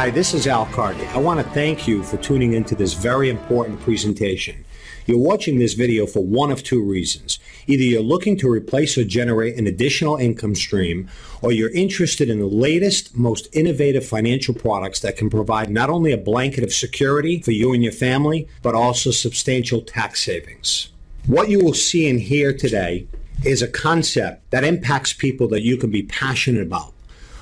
Hi, this is Al Cartney. I want to thank you for tuning into this very important presentation. You're watching this video for one of two reasons. Either you're looking to replace or generate an additional income stream, or you're interested in the latest, most innovative financial products that can provide not only a blanket of security for you and your family, but also substantial tax savings. What you will see and hear today is a concept that impacts people that you can be passionate about.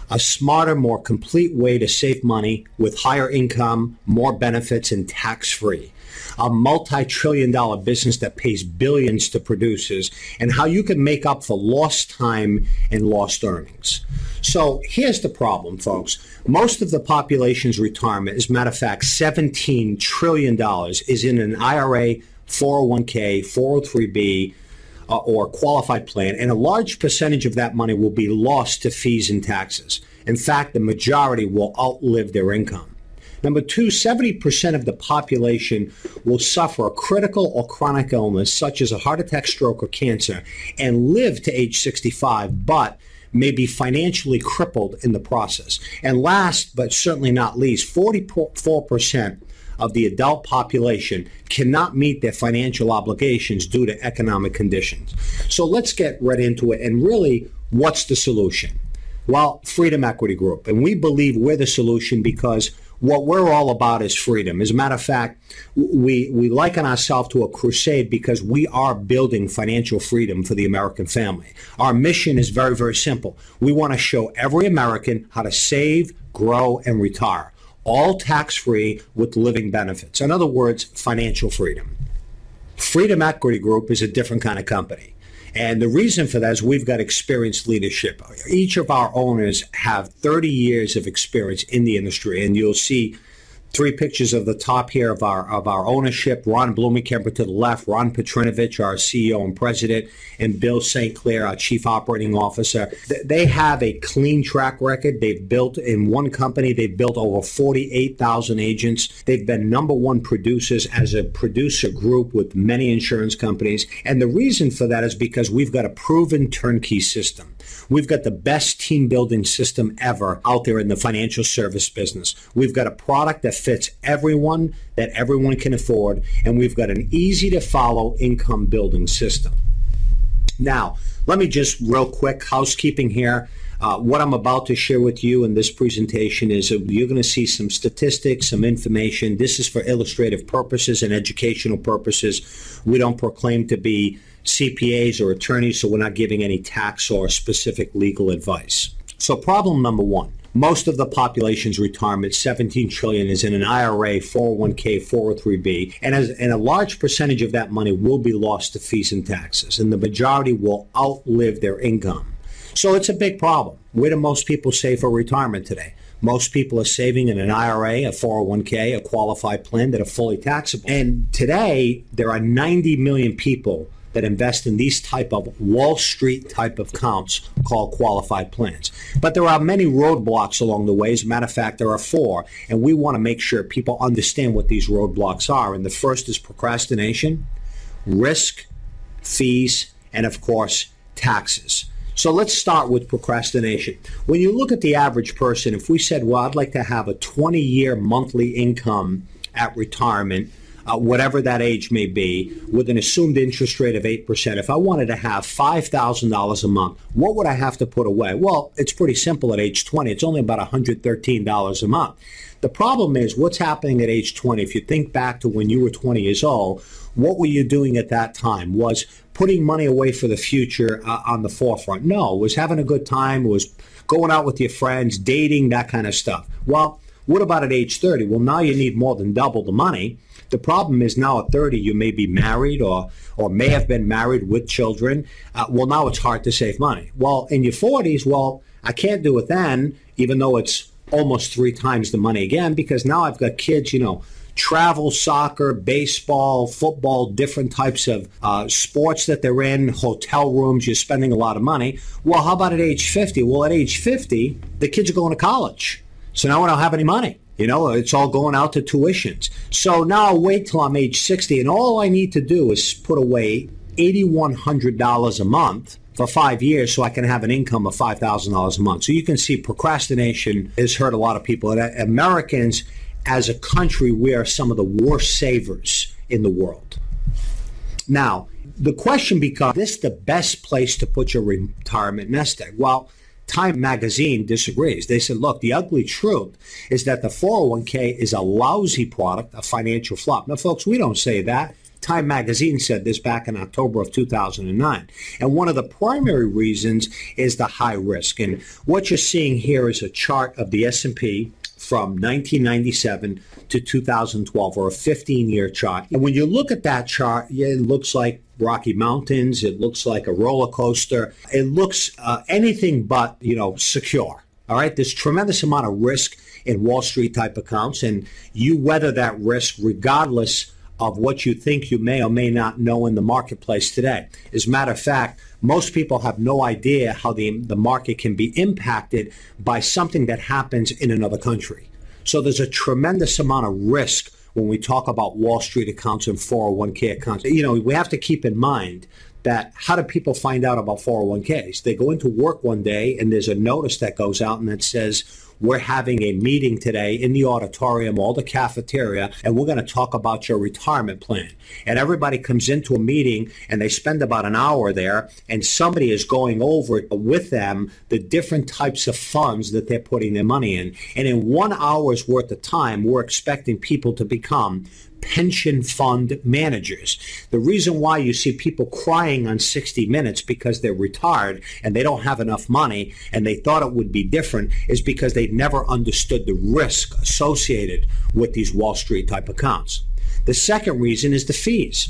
A smarter, more complete way to save money with higher income, more benefits, and tax-free. A multi-trillion-dollar business that pays billions to producers, and how you can make up for lost time and lost earnings. So here's the problem, folks. Most of the population's retirement, as a matter of fact, $17 trillion is in an IRA, 401k, 403b, or qualified plan, and a large percentage of that money will be lost to fees and taxes. In fact, the majority will outlive their income. Number two, 70% of the population will suffer a critical or chronic illness, such as a heart attack, stroke, or cancer, and live to age 65, but may be financially crippled in the process. And last, but certainly not least, 44% of the adult population cannot meet their financial obligations due to economic conditions. So let's get right into it. And really, what's the solution? Well, Freedom Equity Group. And we believe we're the solution because what we're all about is freedom. As a matter of fact, we liken ourselves to a crusade because we are building financial freedom for the American family. Our mission is very, very simple. We want to show every American how to save, grow, and retire, all tax-free with living benefits. In other words, financial freedom. Freedom Equity Group is a different kind of company. And the reason for that is we've got experienced leadership. Each of our owners have 30 years of experience in the industry, and you'll see three pictures of the top here of our ownership. Ron Blumenkemper to the left, Ron Petrinovich, our CEO and president, and Bill St. Clair, our chief operating officer. They have a clean track record. They've built, in one company, they've built over 48,000 agents. They've been number one producers as a producer group with many insurance companies. And the reason for that is because we've got a proven turnkey system. We've got the best team building system ever out there in the financial service business. We've got a product that fits everyone, that everyone can afford, and we've got an easy to follow income building system. Now, let me just real quick housekeeping here. What I'm about to share with you in this presentation is you're going to see some statistics, some information. This is for illustrative purposes and educational purposes. We don't proclaim to be CPAs or attorneys, so we're not giving any tax or specific legal advice. So problem number one, most of the population's retirement, $17 trillion, is in an IRA, 401k, 403b, and a large percentage of that money will be lost to fees and taxes, and the majority will outlive their income. So it's a big problem. Where do most people save for retirement today? Most people are saving in an IRA, a 401k, a qualified plan that are fully taxable. And today, there are 90 million people that invest in these type of Wall Street type of accounts called qualified plans. But there are many roadblocks along the way. As a matter of fact, there are four, and we want to make sure people understand what these roadblocks are. And the first is procrastination, risk, fees, and of course, taxes. So let's start with procrastination. When you look at the average person, if we said, well, I'd like to have a 20-year monthly income at retirement, whatever that age may be, with an assumed interest rate of 8%. If I wanted to have $5,000 a month, what would I have to put away? Well, it's pretty simple at age 20. It's only about $113 a month. The problem is what's happening at age 20. If you think back to when you were 20 years old, what were you doing at that time? Was putting money away for the future on the forefront? No, it was having a good time. It was going out with your friends, dating, that kind of stuff. Well, what about at age 30? Well, now you need more than double the money. The problem is now at 30, you may be married or may have been married with children. Well, now it's hard to save money. Well, in your 40s, well, I can't do it then, even though it's almost 3 times the money again, because now I've got kids, travel, soccer, baseball, football, different types of sports that they're in, hotel rooms, you're spending a lot of money. Well, how about at age 50? Well, at age 50, the kids are going to college. So now I don't have any money. It's all going out to tuitions. So now I'll wait till I'm age 60, and all I need to do is put away $8,100 a month for 5 years so I can have an income of $5,000 a month. So you can see procrastination has hurt a lot of people. And Americans, as a country, we are some of the worst savers in the world. Now, the question becomes, is this the best place to put your retirement nest egg? Well, Time magazine disagrees. They said, look, the ugly truth is that the 401k is a lousy product, a financial flop. Now, folks, we don't say that. Time magazine said this back in October of 2009. And one of the primary reasons is the high risk. And what you're seeing here is a chart of the S&P from 1997 to 2012, or a 15-year chart. And when you look at that chart, it looks like Rocky Mountains. It looks like a roller coaster. It looks anything but, secure. All right, there's tremendous amount of risk in Wall Street type accounts, and you weather that risk regardless of what you think you may or may not know in the marketplace today. As a matter of fact, most people have no idea how the market can be impacted by something that happens in another country. So there's a tremendous amount of risk when we talk about Wall Street accounts and 401k accounts. We have to keep in mind that how do people find out about 401ks? They go into work one day and there's a notice that goes out and that says, we're having a meeting today in the auditorium or the cafeteria, and we're going to talk about your retirement plan. And everybody comes into a meeting and they spend about an hour there, and somebody is going over with them the different types of funds that they're putting their money in. And in 1 hour's worth of time, we're expecting people to become pension fund managers. The reason why you see people crying on 60 Minutes because they're retired and they don't have enough money and they thought it would be different is because they never understood the risk associated with these Wall Street type accounts. The second reason is the fees.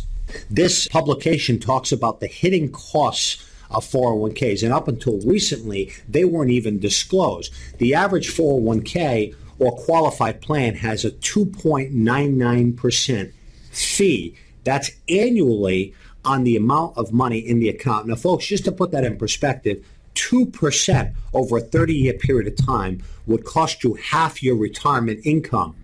This publication talks about the hidden costs of 401ks, and up until recently, they weren't even disclosed. The average 401k or qualified plan has a 2.99% fee. That's annually on the amount of money in the account. Now, folks, just to put that in perspective, 2% over a 30-year period of time would cost you half your retirement income,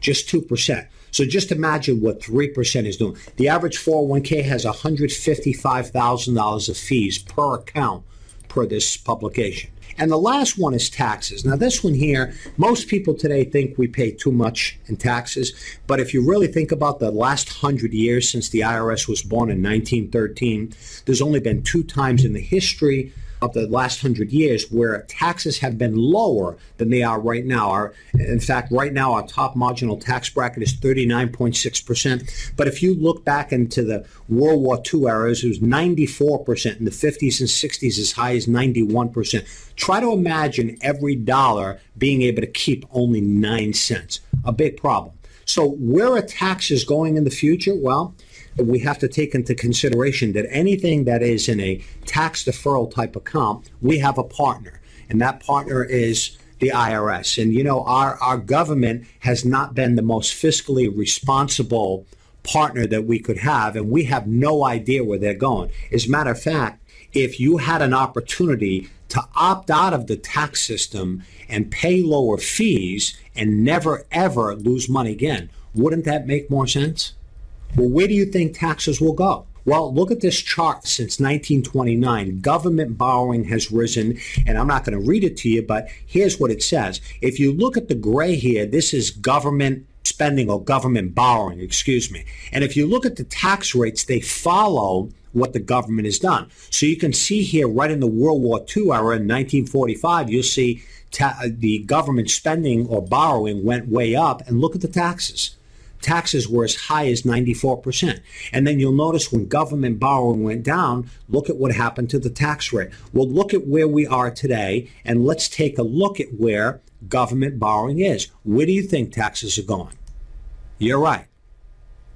just 2%. So just imagine what 3% is doing. The average 401k has $155,000 of fees per account per this publication. And the last one is taxes. Now, this one here, most people today think we pay too much in taxes. But if you really think about the last 100 years since the IRS was born in 1913, there's only been 2 times in the history of the last 100 years where taxes have been lower than they are right now. In fact, right now, our top marginal tax bracket is 39.6%. But if you look back into the World War II eras, it was 94%. In the 50s and 60s, as high as 91%. Try to imagine every dollar being able to keep only 9 cents. A big problem. So where are taxes going in the future? Well, we have to take into consideration that anything that is in a tax deferral type account, we have a partner, and that partner is the IRS. And our government has not been the most fiscally responsible partner that we could have, and we have no idea where they're going. As a matter of fact, if you had an opportunity to opt out of the tax system and pay lower fees and never ever lose money again, wouldn't that make more sense? Well, where do you think taxes will go? Well, look at this chart. Since 1929, government borrowing has risen, and I'm not going to read it to you, but here's what it says. If you look at the gray here, this is government spending or government borrowing, And if you look at the tax rates, they follow what the government has done. So you can see here right in the World War II era in 1945, you'll see the government spending or borrowing went way up, and look at the taxes. Taxes were as high as 94%. And then you'll notice when government borrowing went down, look at what happened to the tax rate. Well, look at where we are today, and let's take a look at where government borrowing is. Where do you think taxes are going? You're right.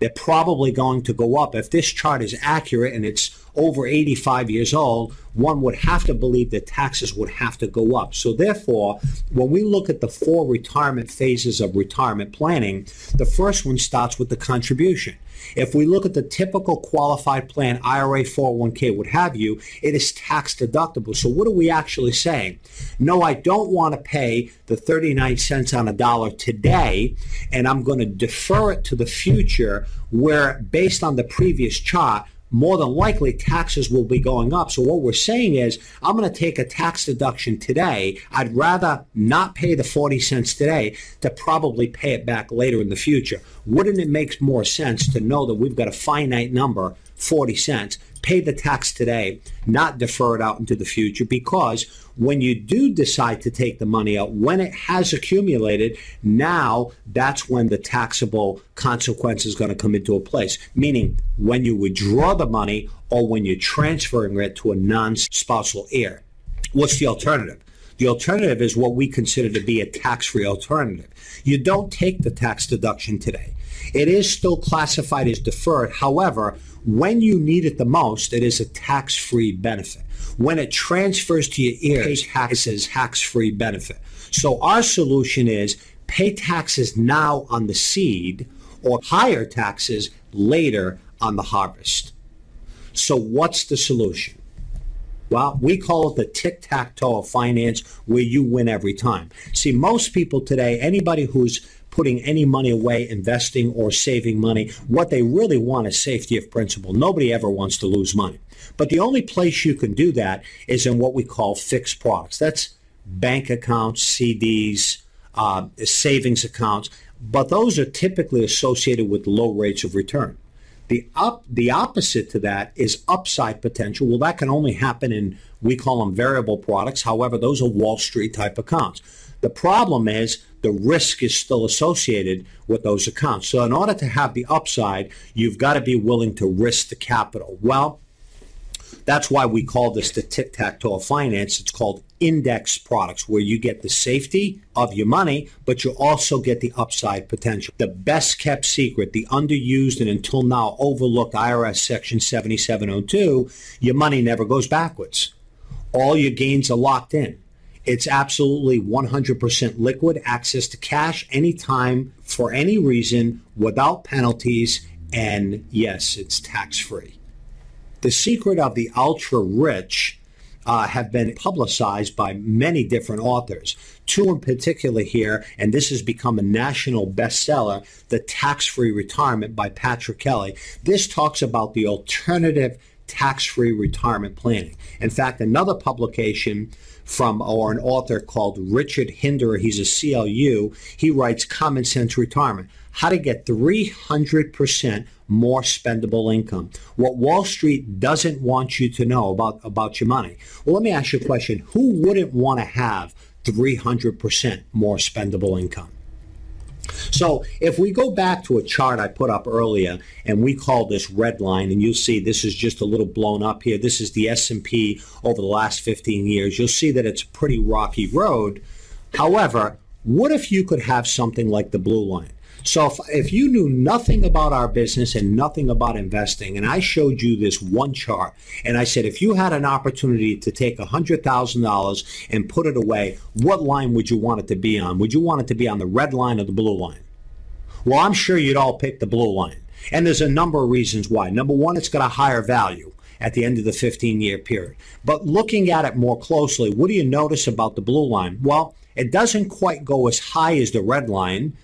They're probably going to go up. If this chart is accurate and it's over 85 years old, one would have to believe that taxes would have to go up. So therefore, when we look at the 4 retirement phases of retirement planning, the first one starts with the contribution. If we look at the typical qualified plan, IRA, 401k, what have you, it is tax deductible. So what are we actually saying? No, I don't want to pay the 39 cents on a dollar today, and I'm going to defer it to the future where, based on the previous chart, more than likely taxes will be going up. So what we're saying is, I'm going to take a tax deduction today. I'd rather not pay the 40 cents today to probably pay it back later in the future. Wouldn't it make more sense to know that we've got a finite number, 40 cents, pay the tax today, not defer it out into the future? Because when you do decide to take the money out, when it has accumulated, now that's when the taxable consequence is going to come into a place. Meaning when you withdraw the money or when you're transferring it to a non-spousal heir. What's the alternative? The alternative is what we consider to be a tax-free alternative. You don't take the tax deduction today. It is still classified as deferred. However, when you need it the most, it is a tax-free benefit. When it transfers to your heirs, taxes, tax-free benefit. So our solution is pay taxes now on the seed or higher taxes later on the harvest. So what's the solution? Well, we call it the tic-tac-toe of finance, where you win every time. See, most people today, anybody who's putting any money away, investing or saving money, what they really want is safety of principal. Nobody ever wants to lose money. But the only place you can do that is in what we call fixed products. That's bank accounts, CDs, savings accounts, but those are typically associated with low rates of return. The opposite to that is upside potential. Well, that can only happen in, we call them variable products. However, those are Wall Street type accounts. The problem is the risk is still associated with those accounts. So in order to have the upside, you've got to be willing to risk the capital. Well, that's why we call this the tic-tac-toe of finance. It's called index products, where you get the safety of your money, but you also get the upside potential. The best kept secret, the underused and until now overlooked IRS Section 7702, your money never goes backwards. All your gains are locked in. It's absolutely 100% liquid, access to cash anytime, for any reason, without penalties, and yes, it's tax-free. The secret of the ultra-rich have been publicized by many different authors. Two in particular here, and this has become a national bestseller, The Tax-Free Retirement by Patrick Kelly. This talks about the alternative tax-free retirement planning. In fact, another publication from an author called Richard Hinderer, he's a CLU, he writes Common Sense Retirement, how to get 300% more spendable income. What Wall Street doesn't want you to know about your money. Well, let me ask you a question. Who wouldn't want to have 300% more spendable income? So if we go back to a chart I put up earlier, and we call this red line, and you'll see this is just a little blown up here. This is the S&P over the last 15 years. You'll see that it's a pretty rocky road. However, what if you could have something like the blue line? So if you knew nothing about our business and nothing about investing, and I showed you this one chart, and I said, if you had an opportunity to take $100,000 and put it away, what line would you want it to be on? Would you want it to be on the red line or the blue line? Well, I'm sure you'd all pick the blue line. And there's a number of reasons why. Number one, it's got a higher value at the end of the 15-year period. But looking at it more closely, what do you notice about the blue line? Well, it doesn't quite go as high as the red line.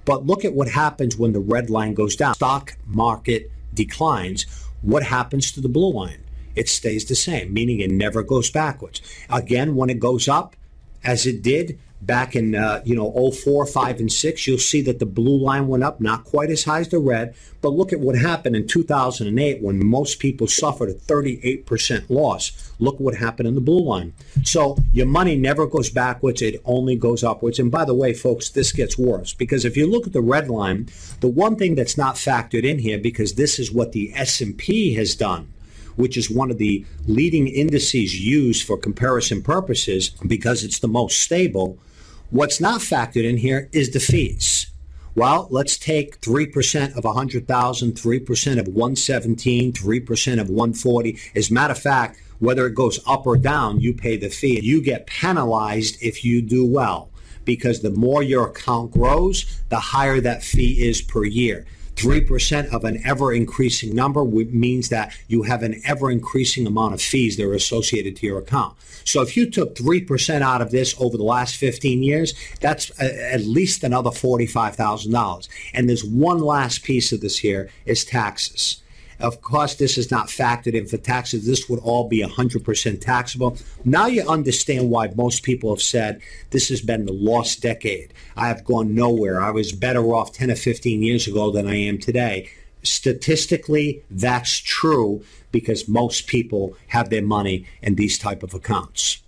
But look at what happens when the red line goes down. Stock market declines. What happens to the blue line? It stays the same, meaning it never goes backwards. Again, when it goes up, as it did back in 04, 5, and 6, you'll see that the blue line went up, not quite as high as the red. But look at what happened in 2008 when most people suffered a 38% loss. Look what happened in the blue line. So your money never goes backwards, it only goes upwards. And by the way, folks, this gets worse, because if you look at the red line, the one thing that's not factored in here, because this is what the S&P has done, which is one of the leading indices used for comparison purposes because it's the most stable, what's not factored in here is the fees. Well, let's take 3% of 100,000, 3% of 117, 3% of 140. As a matter of fact, whether it goes up or down, you pay the fee. You get penalized if you do well, because the more your account grows, the higher that fee is per year. 3% of an ever-increasing number means that you have an ever-increasing amount of fees that are associated to your account. So if you took 3% out of this over the last 15 years, that's at least another $45,000. And there's one last piece of this here is taxes. Of course, this is not factored in for taxes. This would all be 100% taxable. Now you understand why most people have said this has been the lost decade. I have gone nowhere. I was better off 10 or 15 years ago than I am today. Statistically, that's true because most people have their money in these type of accounts.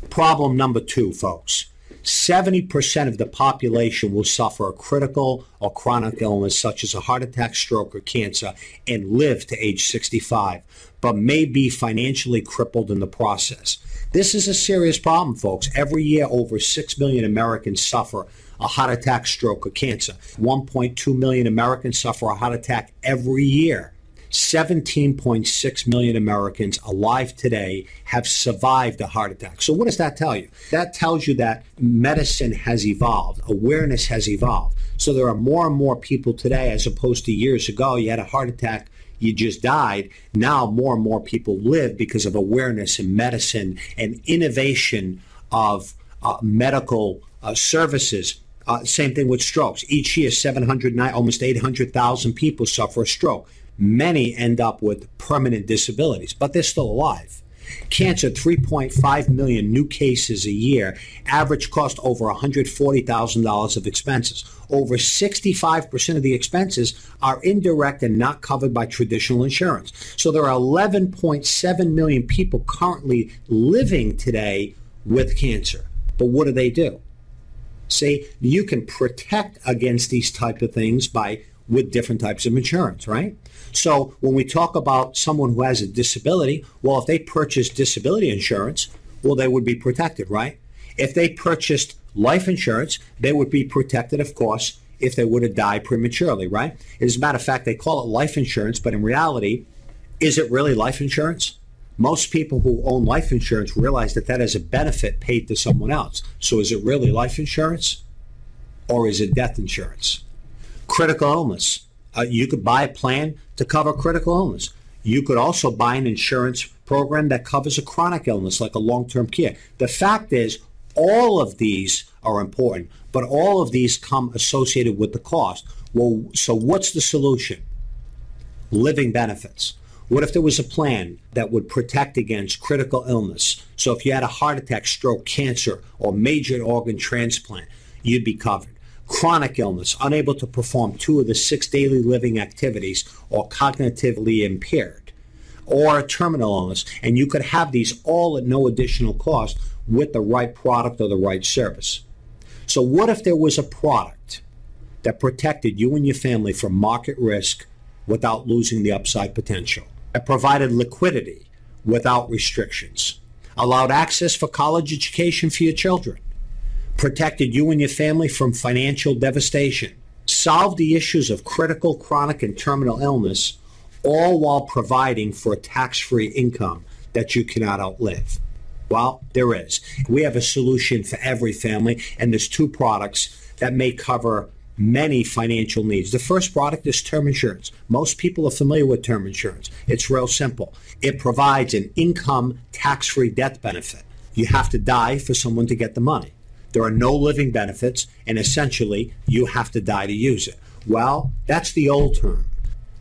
Problem number 2, folks. 70% of the population will suffer a critical or chronic illness such as a heart attack, stroke, or cancer and live to age 65, but may be financially crippled in the process. This is a serious problem, folks. Every year, over 6 million Americans suffer a heart attack, stroke, or cancer. 1.2 million Americans suffer a heart attack every year. 17.6 million Americans alive today have survived a heart attack. So what does that tell you? That tells you that medicine has evolved, awareness has evolved. So there are more and more people today, as opposed to years ago, you had a heart attack, you just died. Now more and more people live because of awareness in medicine and innovation of medical services. Same thing with strokes. Each year, almost 800,000 people suffer a stroke. Many end up with permanent disabilities, but they're still alive. Cancer, 3.5 million new cases a year. Average cost over $140,000 of expenses. Over 65% of the expenses are indirect and not covered by traditional insurance. So there are 11.7 million people currently living today with cancer. But what do? See, you can protect against these type of things with different types of insurance, right? So when we talk about someone who has a disability, well, if they purchased disability insurance, well, they would be protected, right? If they purchased life insurance, they would be protected, of course, if they would have died prematurely, right? As a matter of fact, they call it life insurance, but in reality, is it really life insurance? Most people who own life insurance realize that that is a benefit paid to someone else. So is it really life insurance or is it death insurance? Critical illness. You could buy a plan to cover critical illness. You could also buy an insurance program that covers a chronic illness like a long-term care. The fact is, all of these are important, but all of these come associated with the cost. Well, so what's the solution? Living benefits. What if there was a plan that would protect against critical illness? So if you had a heart attack, stroke, cancer, or major organ transplant, you'd be covered. Chronic illness, unable to perform 2 of the 6 daily living activities or cognitively impaired, or terminal illness. And you could have these all at no additional cost with the right product or the right service. So what if there was a product that protected you and your family from market risk without losing the upside potential? That provided liquidity without restrictions, allowed access for college education for your children, protected you and your family from financial devastation, solved the issues of critical, chronic, and terminal illness, all while providing for a tax-free income that you cannot outlive? Well, there is. We have a solution for every family, and there's 2 products that may cover many financial needs. The first product is term insurance. Most people are familiar with term insurance. It's real simple. It provides an income tax-free death benefit. You have to die for someone to get the money. There are no living benefits, and essentially, you have to die to use it. Well, that's the old term.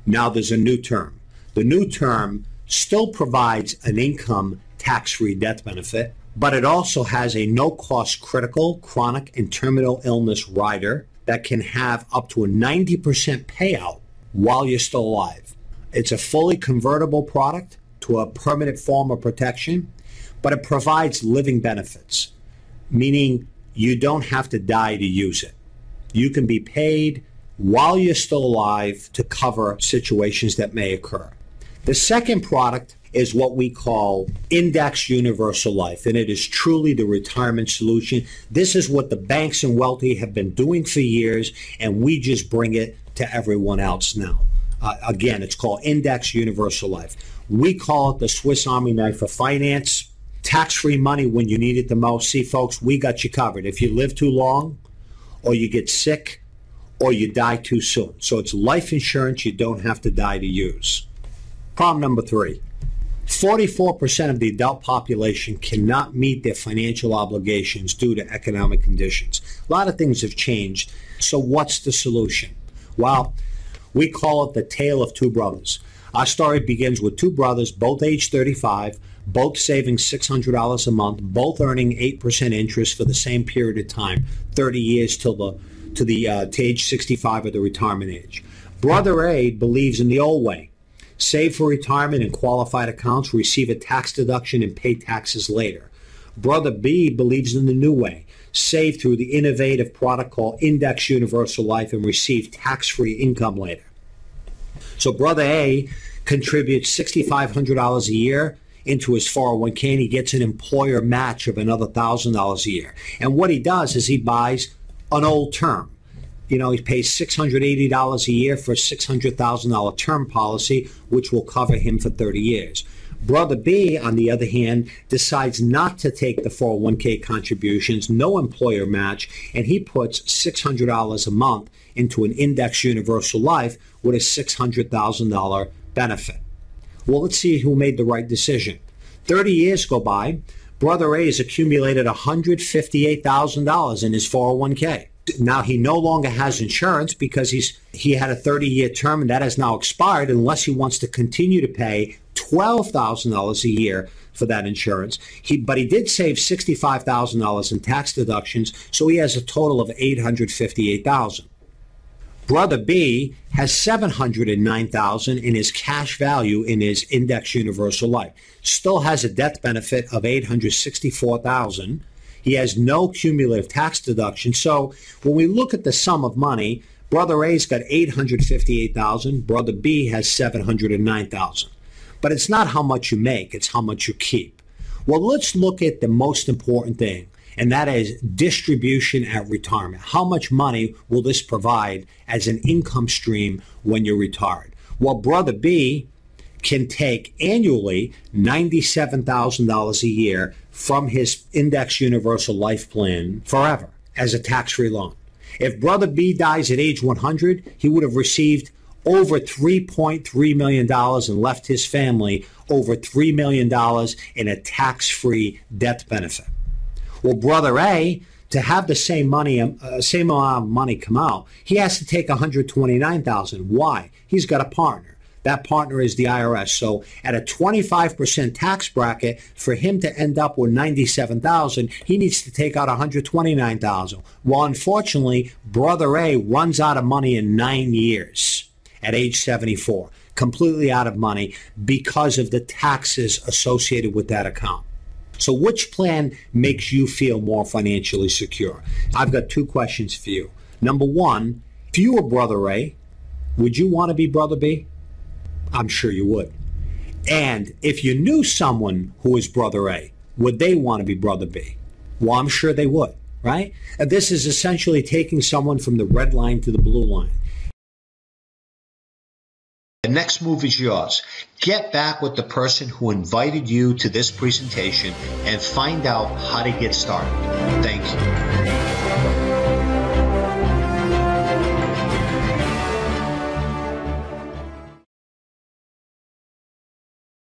Now there's a new term. The new term still provides an income tax-free death benefit, but it also has a no-cost critical, chronic, and terminal illness rider that can have up to a 90% payout while you're still alive. It's a fully convertible product to a permanent form of protection, but it provides living benefits, meaning you don't have to die to use it. You can be paid while you're still alive to cover situations that may occur. The second product is what we call Index Universal Life, and it is truly the retirement solution. This is what the banks and wealthy have been doing for years, and we just bring it to everyone else now. Again, it's called Index Universal Life. We call it the Swiss Army knife of finance. Tax-free money when you need it the most. See, folks, we got you covered. If you live too long, or you get sick, or you die too soon. So it's life insurance you don't have to die to use. Problem number 3. 44% of the adult population cannot meet their financial obligations due to economic conditions. A lot of things have changed. So what's the solution? Well, we call it the tale of 2 brothers. Our story begins with two brothers, both age 35, both saving $600 a month, both earning 8% interest for the same period of time, 30 years to age 65 or the retirement age. Brother A believes in the old way. Save for retirement in qualified accounts, receive a tax deduction, and pay taxes later. Brother B believes in the new way. Save through the innovative product called Index Universal Life and receive tax-free income later. So Brother A contributes $6,500 a year into his 401k, and he gets an employer match of another $1,000 a year. And what he does is he buys an old term. He pays $680 a year for a $600,000 term policy, which will cover him for 30 years. Brother B, on the other hand, decides not to take the 401k contributions, no employer match, and he puts $600 a month into an Index Universal Life with a $600,000 benefit. Well, let's see who made the right decision. 30 years go by. Brother A has accumulated $158,000 in his 401k. Now, he no longer has insurance because he had a 30-year term, and that has now expired unless he wants to continue to pay $12,000 a year for that insurance. But he did save $65,000 in tax deductions, so he has a total of $858,000. Brother B has $709,000 in his cash value in his Index Universal Life. Still has a death benefit of $864,000. He has no cumulative tax deduction. So when we look at the sum of money, Brother A's got $858,000. Brother B has $709,000. But it's not how much you make, it's how much you keep. Well, let's look at the most important thing, and that is distribution at retirement. How much money will this provide as an income stream when you're retired? Well, Brother B can take annually $97,000 a year from his Index Universal Life plan forever as a tax-free loan. If Brother B dies at age 100, he would have received over $3.3 million and left his family over $3 million in a tax-free death benefit. Well, Brother A, to have the same amount of money come out, he has to take $129,000. Why? He's got a partner. That partner is the IRS. So at a 25% tax bracket, for him to end up with $97,000, he needs to take out $129,000. Well, unfortunately, Brother A runs out of money in 9 years at age 74, completely out of money because of the taxes associated with that account. So which plan makes you feel more financially secure? I've got two questions for you. Number one, if you were Brother A, would you want to be Brother B? I'm sure you would. And if you knew someone who was Brother A, would they want to be Brother B? Well, I'm sure they would, right? And this is essentially taking someone from the red line to the blue line. The next move is yours. Get back with the person who invited you to this presentation and find out how to get started. Thank you.